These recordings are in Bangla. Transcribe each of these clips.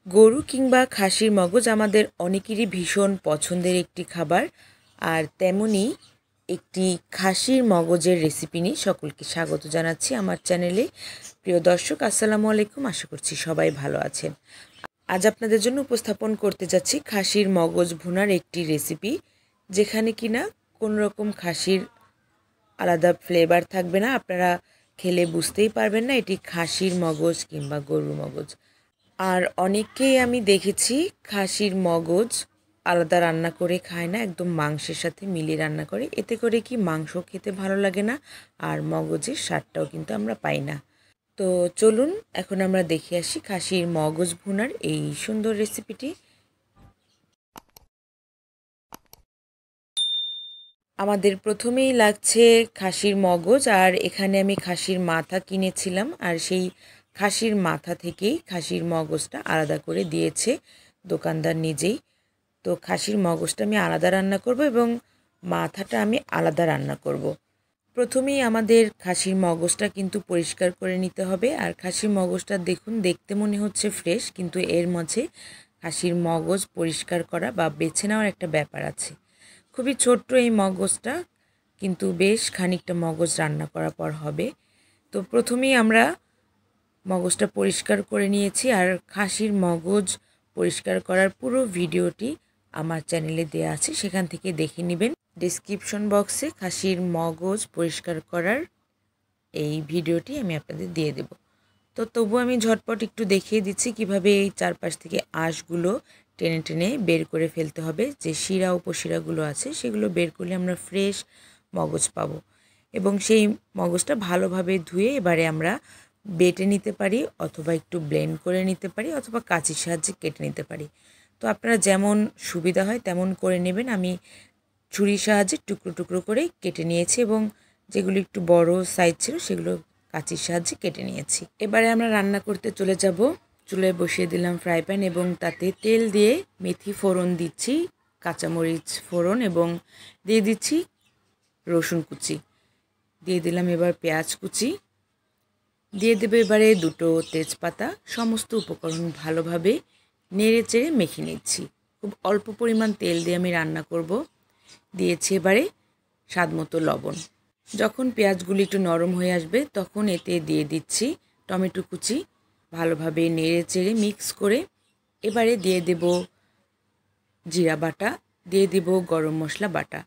গরু কিংবা খাসির মগজ আমাদের অনেকেরই ভীষণ পছন্দের একটি খাবার। আর তেমনি একটি খাসির মগজের রেসিপি নিয়ে সকলকে স্বাগত জানাচ্ছি আমার চ্যানেলে। প্রিয় দর্শক, আসসালামু আলাইকুম। আশা করছি সবাই ভালো আছেন। আজ আপনাদের জন্য উপস্থাপন করতে যাচ্ছি খাসির মগজ ভুনার একটি রেসিপি, যেখানে কিনা কোনো রকম খাসির আলাদা ফ্লেভার থাকবে না। আপনারা খেলে বুঝতেই পারবেন না এটি খাসির মগজ কিংবা গরুর মগজ। আর অনেককেই আমি দেখেছি খাসির মগজ আলাদা রান্না করে খায় না, একদম মাংসের সাথে মিলিয়ে রান্না করে। এতে করে কি মাংস খেতে ভালো লাগে না, আর মগজের স্বাদটাও কিন্তু আমরা পাই না। তো চলুন এখন আমরা দেখে আসি খাসির মগজ ভুনার এই সুন্দর রেসিপিটি। আমাদের প্রথমেই লাগছে খাসির মগজ, আর এখানে আমি খাসির মাথা কিনেছিলাম, আর সেই খাসির মাথা থেকেই খাসির মগজটা আলাদা করে দিয়েছে দোকানদার নিজেই। তো খাসির মগজটা আমি আলাদা রান্না করব এবং মাথাটা আমি আলাদা রান্না করব। প্রথমেই আমাদের খাসির মগজটা কিন্তু পরিষ্কার করে নিতে হবে। আর খাসির মগজটা দেখুন, দেখতে মনে হচ্ছে ফ্রেশ, কিন্তু এর মাঝে খাসির মগজ পরিষ্কার করা বা বেছে নেওয়ার একটা ব্যাপার আছে। খুবই ছোট্ট এই মগজটা, কিন্তু বেশ খানিকটা মগজ রান্না করার পর হবে। তো প্রথমেই আমরা মগজটা পরিষ্কার করে নিয়েছি, আর খাসির মগজ পরিষ্কার করার পুরো ভিডিওটি আমার চ্যানেলে দেওয়া আছে, সেখান থেকে দেখে নেবেন। ডেসক্রিপশন বক্সে খাসির মগজ পরিষ্কার করার এই ভিডিওটি আমি আপনাদের দিয়ে দেব। তো তবু আমি ঝটপট একটু দেখিয়ে দিচ্ছি কিভাবে এই চারপাশ থেকে আঁশগুলো টেনে টেনে বের করে ফেলতে হবে। যে শিরা উপশিরাগুলো আছে সেগুলো বের করলে আমরা ফ্রেশ মগজ পাবো। এবং সেই মগজটা ভালোভাবে ধুয়ে এবারে আমরা বেটে নিতে পারি, অথবা একটু ব্লেন্ড করে নিতে পারি, অথবা কাঁচির সাহায্যে কেটে নিতে পারি। তো আপনারা যেমন সুবিধা হয় তেমন করে নেবেন। আমি ছুরির সাহায্যে টুকরো টুকরো করে কেটে নিয়েছি, এবং যেগুলো একটু বড় সাইজ ছিল সেগুলো কাঁচির সাহায্যে কেটে নিয়েছি। এবারে আমরা রান্না করতে চলে যাব। চুলায় বসিয়ে দিলাম ফ্রাই প্যান, এবং তাতে তেল দিয়ে মেথি ফোড়ন দিচ্ছি, কাঁচামরিচ ফোড়ন, এবং দিয়ে দিচ্ছি রসুন কুচি, দিয়ে দিলাম এবার পেঁয়াজ কুচি, দিয়ে দেবে এবারে দুটো তেজপাতা। সমস্ত উপকরণ ভালোভাবে নেড়ে চেড়ে মেখে নিচ্ছি। খুব অল্প পরিমাণ তেল দিয়ে আমি রান্না করব। দিয়েছি এবারে স্বাদ মতো লবণ। যখন পেঁয়াজগুলি একটু নরম হয়ে আসবে তখন এতে দিয়ে দিচ্ছি টমেটো কুচি। ভালোভাবে নেড়ে চেড়ে মিক্স করে এবারে দিয়ে দেব জিরা বাটা, দিয়ে দেব গরম মশলা বাটা।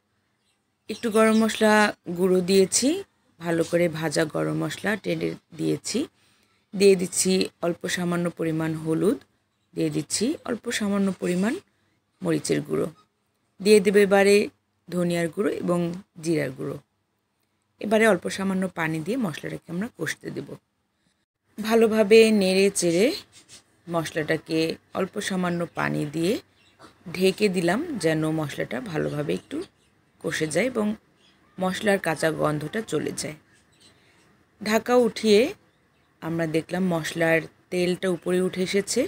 একটু গরম মশলা গুঁড়ো দিয়েছি, ভালো করে ভাজা গরম মশলা টেনে দিয়েছি। দিয়ে দিচ্ছি অল্প সামান্য পরিমাণ হলুদ, দিয়ে দিচ্ছি অল্প সামান্য পরিমাণ মরিচের গুঁড়ো, দিয়ে দেবে এবারে ধনিয়ার গুঁড়ো এবং জিরার গুঁড়ো। এবারে অল্প সামান্য পানি দিয়ে মশলাটাকে আমরা কষতে দেব। ভালোভাবে নেড়ে চেড়ে মশলাটাকে অল্প সামান্য পানি দিয়ে ঢেকে দিলাম, যেন মশলাটা ভালোভাবে একটু কষে যায় এবং মশলার কাঁচা গন্ধটা চলে যায়। ঢাকা উঠিয়ে আমরা দেখলাম মশলার তেলটা উপরে উঠে এসেছে।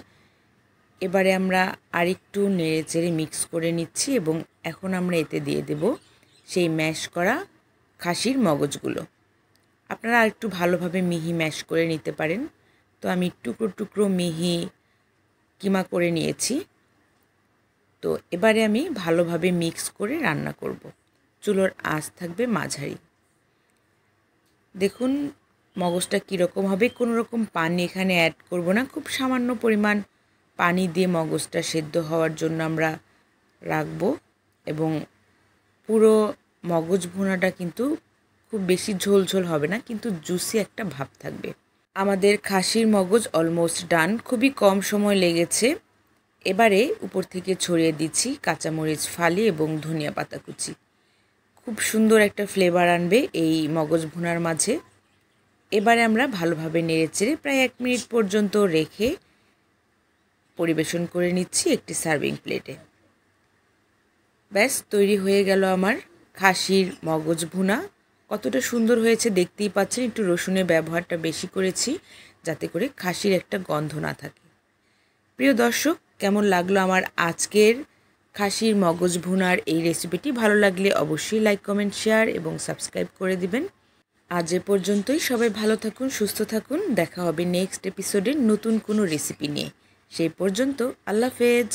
এবারে আমরা আরেকটু নেড়ে চেড়ে মিক্স করে নিচ্ছি, এবং এখন আমরা এতে দিয়ে দেব সেই ম্যাশ করা খাসির মগজগুলো। আপনারা আরেকটু ভালোভাবে মিহি ম্যাশ করে নিতে পারেন। তো আমি টুকরো টুকরো মিহি কিমা করে নিয়েছি। তো এবারে আমি ভালোভাবে মিক্স করে রান্না করব। চুলোর আঁচ থাকবে মাঝারি। দেখুন মগজটা কীরকম হবে। কোনো রকম পানি এখানে অ্যাড করব না, খুব সামান্য পরিমাণ পানি দিয়ে মগজটা সেদ্ধ হওয়ার জন্য আমরা রাখবো। এবং পুরো মগজ ভুনাটা কিন্তু খুব বেশি ঝোল ঝোল হবে না, কিন্তু জুসি একটা ভাব থাকবে। আমাদের খাসির মগজ অলমোস্ট ডান, খুবই কম সময় লেগেছে। এবারে উপর থেকে ছড়িয়ে দিচ্ছি কাঁচামরিচ ফালি এবং ধনিয়া পাতা কুচি। খুব সুন্দর একটা ফ্লেভার আনবে এই মগজ ভুনার মাঝে। এবারে আমরা ভালোভাবে নেড়েচেড়ে প্রায় 1 মিনিট পর্যন্ত রেখে পরিবেশন করে নিচ্ছি একটি সার্ভিং প্লেটে। ব্যাস তৈরি হয়ে গেল আমার খাসির মগজ ভুনা। কতটা সুন্দর হয়েছে দেখতেই পাচ্ছেন। একটু রসুনের ব্যবহারটা বেশি করেছি, যাতে করে খাসির একটা গন্ধ না থাকে। প্রিয় দর্শক, কেমন লাগলো আমার আজকের খাসির মগজ ভুনার এই রেসিপিটি? ভালো লাগলে অবশ্যই লাইক, কমেন্ট, শেয়ার এবং সাবস্ক্রাইব করে দিবেন। আজ এ পর্যন্তই। সবাই ভালো থাকুন, সুস্থ থাকুন। দেখা হবে নেক্সট এপিসোডে নতুন কোনো রেসিপি নিয়ে। সেই পর্যন্ত আল্লাহ হাফেজ।